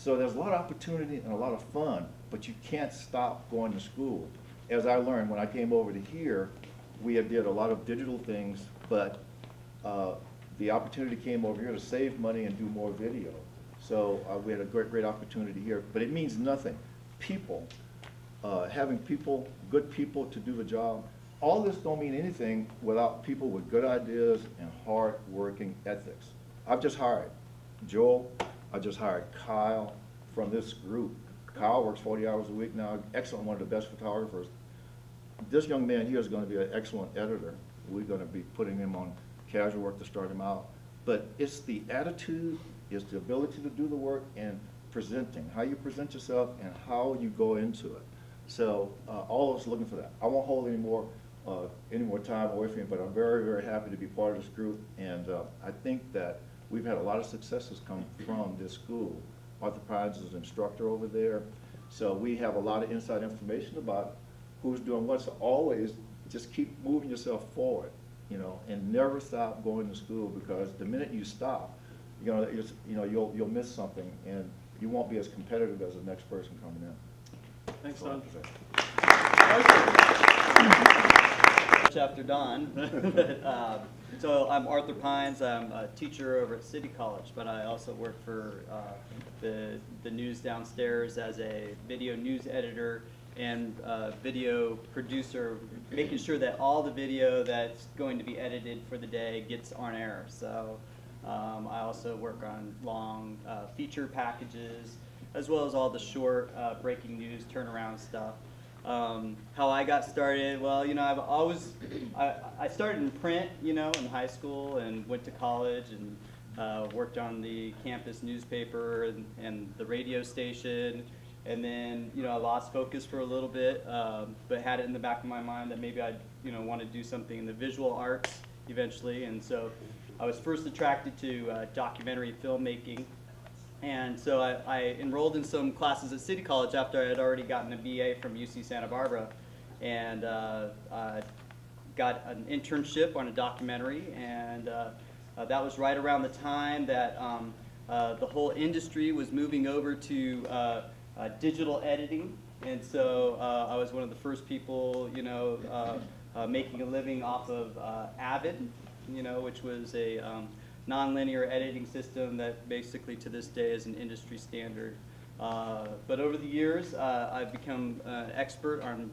So there's a lot of opportunity and a lot of fun, but you can't stop going to school. As I learned when I came over to here, we did a lot of digital things, but the opportunity came over here to save money and do more video. So we had a great opportunity here, but it means nothing. People, having people, good people to do the job, all this don't mean anything without people with good ideas and hard-working ethics. I've just hired Joel, I just hired Kyle from this group. Kyle works 40 hours a week now, excellent, one of the best photographers. This young man here is going to be an excellent editor. We're going to be putting him on casual work to start him out. But it's the attitude, it's the ability to do the work, and presenting, how you present yourself and how you go into it. So all of us looking for that. I won't hold any more time away from you, but I'm very happy to be part of this group, and I think that we've had a lot of successes come from this school. Arthur Pines is an instructor over there, so we have a lot of inside information about who's doing what. So always just keep moving yourself forward, you know, and never stop going to school, because the minute you stop, you'll miss something, and you won't be as competitive as the next person coming in. Thanks, Don. After Don. So I'm Arthur Pines. I'm a teacher over at City College, but I also work for the news downstairs as a video news editor and video producer, making sure that all the video that's going to be edited for the day gets on air. So I also work on long feature packages, as well as all the short breaking news turnaround stuff. How I got started, well, you know, I started in print, you know, in high school, and went to college and worked on the campus newspaper and the radio station. And then, you know, I lost focus for a little bit, but had it in the back of my mind that maybe I'd, you know, want to do something in the visual arts eventually. And so I was first attracted to documentary filmmaking. And so I enrolled in some classes at City College after I had already gotten a BA from UC Santa Barbara, and got an internship on a documentary, and that was right around the time that the whole industry was moving over to digital editing, and so I was one of the first people, you know, making a living off of Avid, you know, which was a non-linear editing system that basically to this day is an industry standard. But over the years, I've become an expert on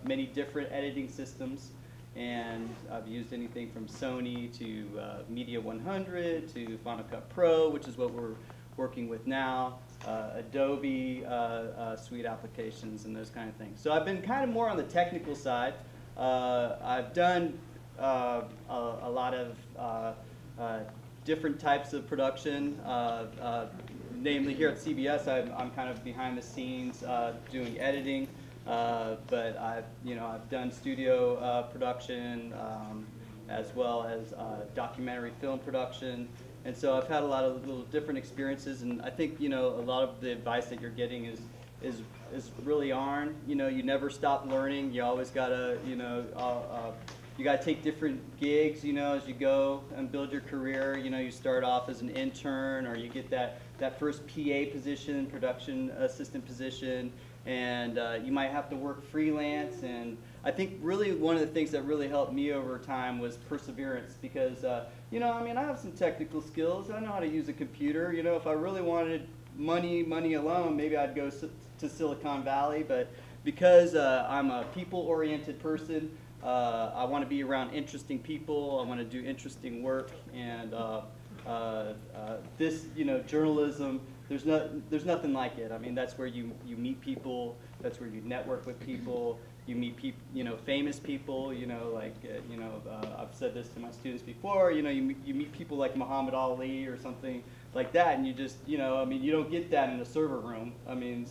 many different editing systems, and I've used anything from Sony to Media 100 to Final Cut Pro, which is what we're working with now, Adobe suite applications and those kind of things. So I've been kind of more on the technical side. I've done a lot of different types of production. Namely, here at CBS, I'm kind of behind the scenes doing editing, but I've done studio production as well as documentary film production, and so I've had a lot of little different experiences. And I think a lot of the advice that you're getting is really on. You never stop learning. You always gotta you gotta take different gigs, as you go and build your career. You start off as an intern, or you get that first PA position, production assistant position, and you might have to work freelance. And I think really one of the things that really helped me over time was perseverance, because I have some technical skills. I know how to use a computer. If I really wanted money alone, maybe I'd go to Silicon Valley. But because I'm a people-oriented person, I want to be around interesting people. I want to do interesting work, and this, journalism, there's nothing like it. I mean, that's where you meet people. That's where you network with people. You meet people, famous people. I've said this to my students before. You meet people like Muhammad Ali or something like that, and you just, you don't get that in a server room. And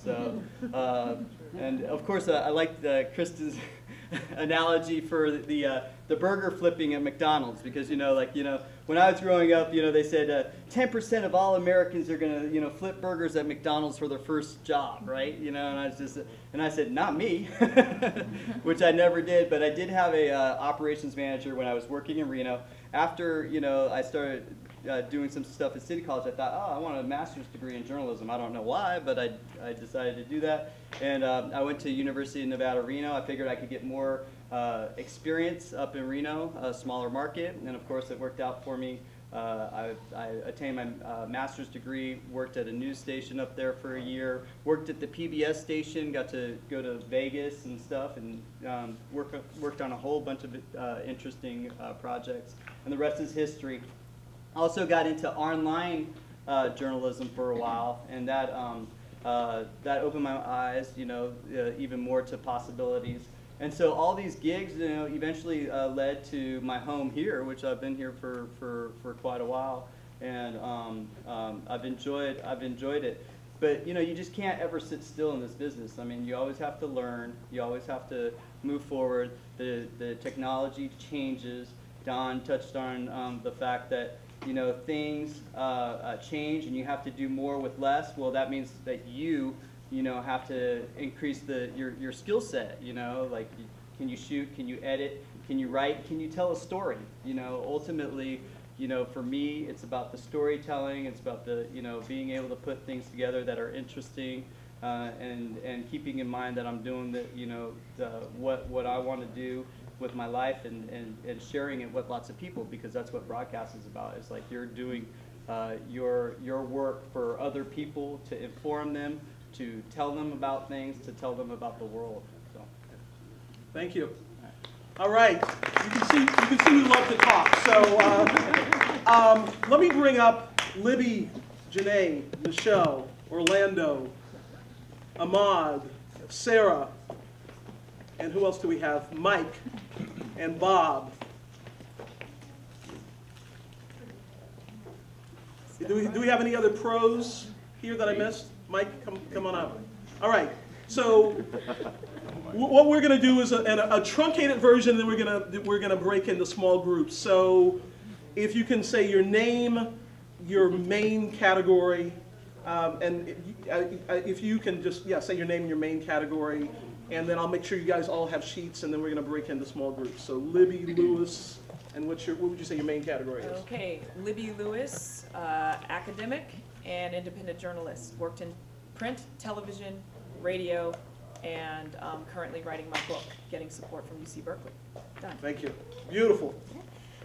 of course, I like Kristen's analogy for the burger flipping at McDonald's, because when I was growing up, they said 10% of all Americans are gonna flip burgers at McDonald's for their first job, right? And I said, not me, which I never did. But I did have a operations manager when I was working in Reno. After I started doing some stuff at City College, I thought, I want a master's degree in journalism. I don't know why, but I decided to do that. And I went to University of Nevada, Reno. I figured I could get more experience up in Reno, a smaller market, and of course it worked out for me. I attained my master's degree, worked at a news station up there for a year, worked at the PBS station, got to go to Vegas and stuff, and worked on a whole bunch of interesting projects, and the rest is history. Also got into online journalism for a while, and that opened my eyes, even more to possibilities. And so all these gigs, eventually led to my home here, which I've been here for quite a while, and I've enjoyed it. But you just can't ever sit still in this business. I mean, you always have to learn. You always have to move forward. The technology changes. Don touched on the fact that things change, and you have to do more with less. Well, that means that you have to increase your skill set. Like, can you shoot? Can you edit? Can you write? Can you tell a story? Ultimately, for me, it's about the storytelling. It's about the being able to put things together that are interesting, and keeping in mind that I'm doing what I want to do with my life, and sharing it with lots of people, because that's what broadcast is about. It's like you're doing your work for other people, to inform them, to tell them about things, to tell them about the world. So, thank you. All right, you can see we love to talk. So let me bring up Libby, Janae, Michelle, Orlando, Ahmad, Sarah, and who else do we have? Mike and Bob. Do we have any other pros here that I missed? Mike, come on up. All right. So what we're going to do is a truncated version, then we're gonna break into small groups. So if you can say your name, your main category, and if you can just say your name and your main category. And then I'll make sure you guys all have sheets, and then we're going to break into small groups. So Libby, Lewis, and what would you say your main category is? Okay, Libby Lewis, academic and independent journalist. Worked in print, television, radio, and currently writing my book, getting support from UC Berkeley. Done. Thank you. Beautiful.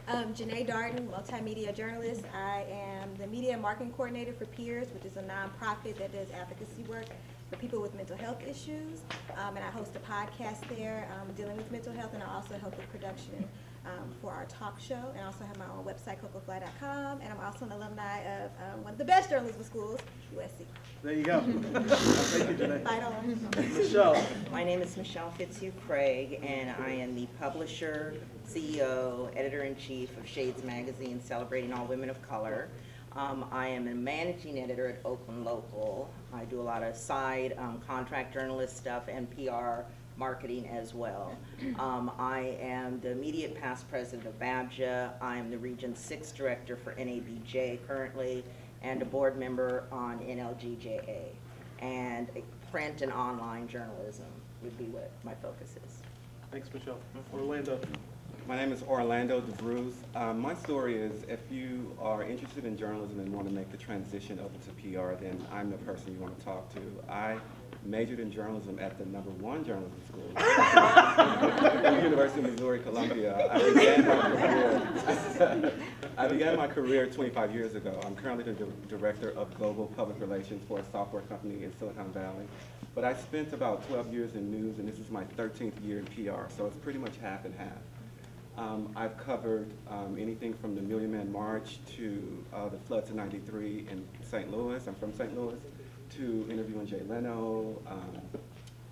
Janae Darden, multimedia journalist. I am the media marketing coordinator for Peers, which is a nonprofit that does advocacy work for people with mental health issues. And I host a podcast there dealing with mental health, and I also help with production for our talk show, and I also have my own website, cocofly.com, and I'm also an alumni of one of the best journalism schools, USC. There you go. Thank you, Janae. Fight on. Michelle. My name is Michelle Fitzhugh Craig, and I am the publisher, CEO, editor-in-chief of Shades Magazine, celebrating all women of color. I am a managing editor at Oakland Local. I do a lot of side contract journalist stuff and PR marketing as well. I am the immediate past president of BABJA. I am the Region 6 director for NABJ currently, and a board member on NLGJA. And print and online journalism would be what my focus is. Thanks, Michelle. Orlando. My name is Orlando DeVruz. My story is, if you are interested in journalism and want to make the transition over to PR, then I'm the person you want to talk to. I majored in journalism at the #1 journalism school at the University of Missouri, Columbia. I began my career 25 years ago. I'm currently the director of global public relations for a software company in Silicon Valley. But I spent about 12 years in news, and this is my 13th year in PR, so it's pretty much half and half. I've covered anything from the Million Man March to the floods of '93 in St. Louis. I'm from St. Louis. To interviewing Jay Leno,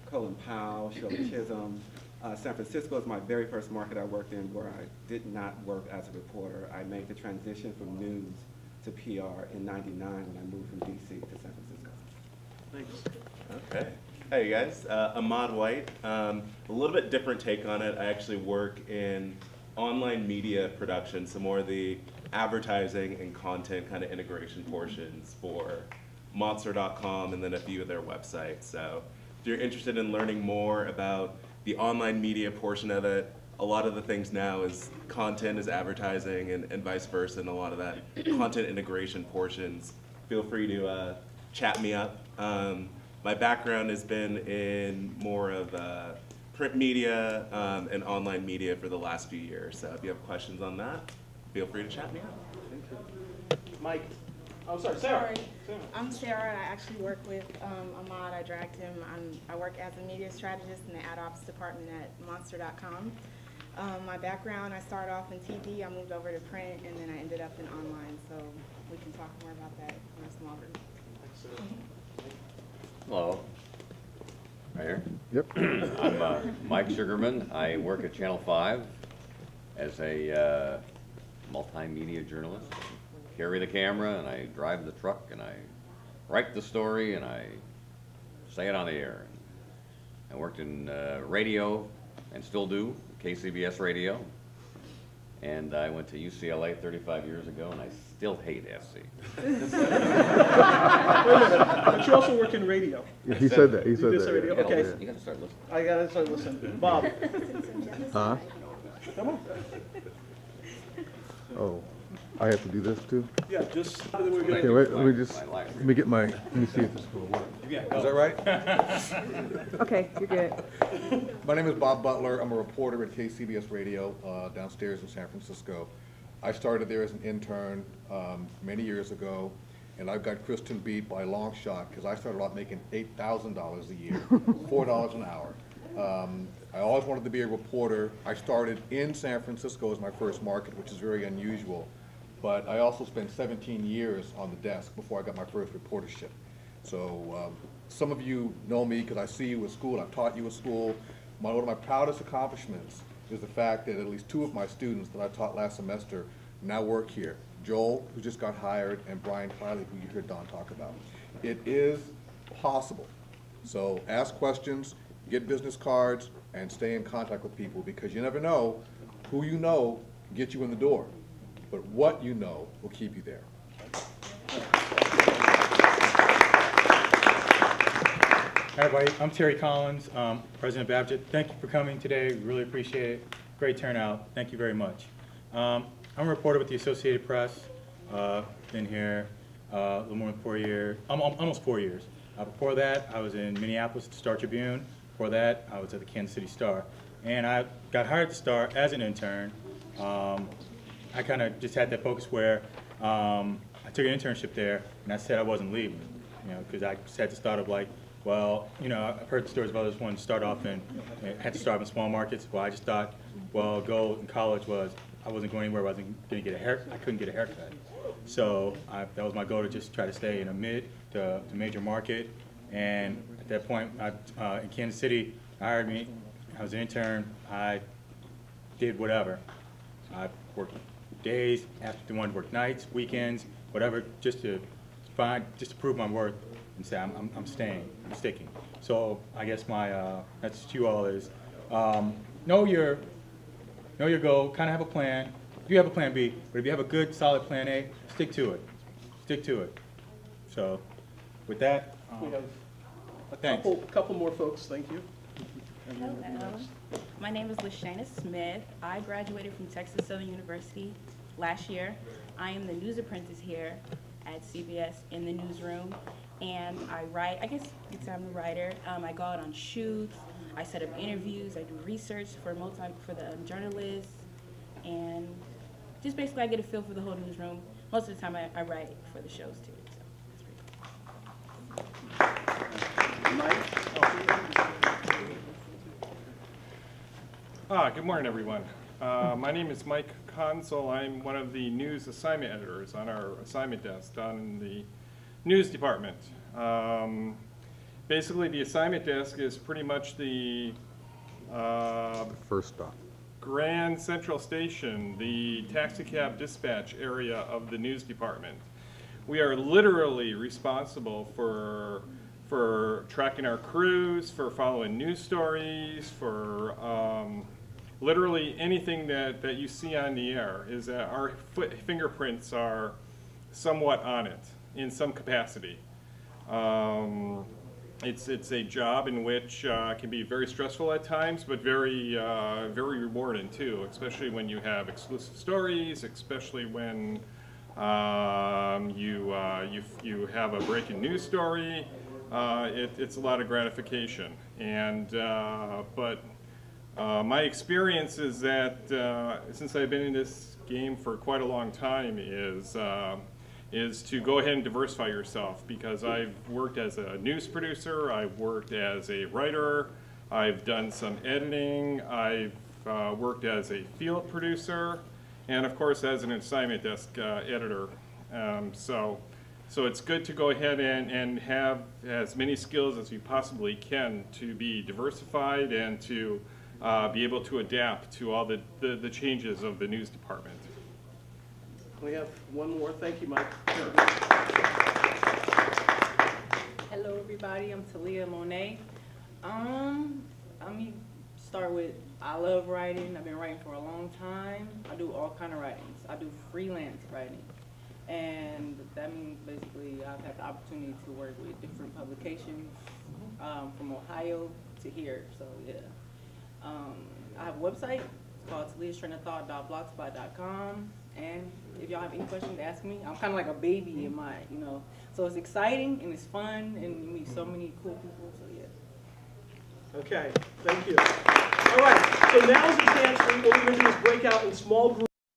Colin Powell, Shirley Chisholm. San Francisco is my very first market I worked in where I did not work as a reporter. I made the transition from news to PR in '99 when I moved from DC to San Francisco. Thanks. Okay. Hey guys, Ahmad White. A little bit different take on it. I actually work in online media production, so more the advertising and content kind of integration portions for Monster.com and then a few of their websites. So if you're interested in learning more about the online media portion of it, a lot of the things now is content is advertising and vice versa, and a lot of that content integration portions, feel free to chat me up. My background has been in more of print media and online media for the last few years. So if you have questions on that, feel free to chat me up. Thank you. Mike. Oh, sorry, Sarah. I'm Sarah, and I actually work with Ahmad. I dragged him. I work as a media strategist in the ad ops department at Monster.com. My background, I started off in TV, I moved over to print, and then I ended up in online, so we can talk more about that in a small group. Hello. Right here? Yep. I'm Mike Sugarman. I work at Channel 5 as a multimedia journalist. Carry the camera, and I drive the truck, and I write the story, and I say it on the air. I worked in radio, and still do, KCBS radio. And I went to UCLA 35 years ago, and I still hate SC. Wait a minute, but you also work in radio. Yeah, he said that. He said that. Radio. Yeah. Okay. You got to start listening. I got to start listening. Bob. Huh? Come on. Oh, I have to do this too? Yeah, just we're gonna Okay, wait, let me get my, let me see if this will work. Is that right? Okay, you're good. My name is Bob Butler. I'm a reporter at KCBS Radio downstairs in San Francisco. I started there as an intern many years ago, and I've got Kristen beat by a long shot because I started out making $8,000 a year, $4 an hour. I always wanted to be a reporter. I started in San Francisco as my first market, which is very unusual. But I also spent 17 years on the desk before I got my first reportership. So some of you know me because I see you at school, I've taught you at school. One of my proudest accomplishments is the fact that at least 2 of my students that I taught last semester now work here. Joel, who just got hired, and Brian Kiley, who you heard Don talk about. It is possible. So ask questions, get business cards, and stay in contact with people because you never know who you know can get you in the door. But what you know will keep you there. Hi everybody, I'm Terry Collins, President of BABJA. Thank you for coming today, really appreciate it. Great turnout, thank you very much. I'm a reporter with the Associated Press, been here a little more than 4 years, almost 4 years. Before that, I was in Minneapolis at the Star Tribune. Before that, I was at the Kansas City Star. And I got hired at the Star as an intern. I kind of just had that focus where I took an internship there, and I said I wasn't leaving, you know, because I just had this thought of like, well, you know, I've heard stories about this one start off in, had to start in small markets. Well, I just thought, well, goal in college was I wasn't going anywhere. I wasn't going to get a hair. I couldn't get a haircut. So that was my goal, to just try to stay in a mid to major market. And at that point, in Kansas City, they hired me. I was an intern. I did whatever. I worked days, after one work nights, weekends, whatever, just to prove my worth and say I'm staying, I'm sticking. So I guess my message to you all is know your goal, kind of have a plan. If you have a plan B, but if you have a good, solid plan A, stick to it. Stick to it. So with that, We have thanks. couple more folks, thank you. Hello, my name is LaShayna Smith. I graduated from Texas Southern University last year. I am the news apprentice here at CBS in the newsroom, and I write, I guess you could say I'm a writer. I go out on shoots, I set up interviews, I do research for the journalists, and just basically I get a feel for the whole newsroom. Most of the time I write for the shows too. So good morning, everyone. My name is Mike Consul. I'm one of the news assignment editors on our assignment desk down in the news department. Basically, the assignment desk is pretty much the first stop. Grand Central Station, the taxicab dispatch area of the news department. We are literally responsible for tracking our crews, for following news stories, for literally anything that you see on the air. Is that our fingerprints are somewhat on it in some capacity. It's a job in which can be very stressful at times, but very rewarding too, especially when you have exclusive stories, especially when you have a breaking news story. It's a lot of gratification, and my experience is that since I've been in this game for quite a long time is to go ahead and diversify yourself, because I've worked as a news producer, I've worked as a writer, I've done some editing, I've worked as a field producer, and of course as an assignment desk editor. So it's good to go ahead and have as many skills as you possibly can to be diversified and to be able to adapt to all the changes of the news department. We have one more. Thank you, Mike. Hello, everybody. I'm Talia Monet. Let me start with, I love writing. I've been writing for a long time. I do all kind of writings. I do freelance writing. And that means basically I've had the opportunity to work with different publications from Ohio to here. So yeah. I have a website. It's called taliastrainofthought.blogspot.com. And if y'all have any questions, ask me. I'm kind of like a baby in my, So it's exciting and it's fun and you meet so many cool people. So yeah. Okay, thank you. All right, so now's the chance. What we're going to do is break out in small groups.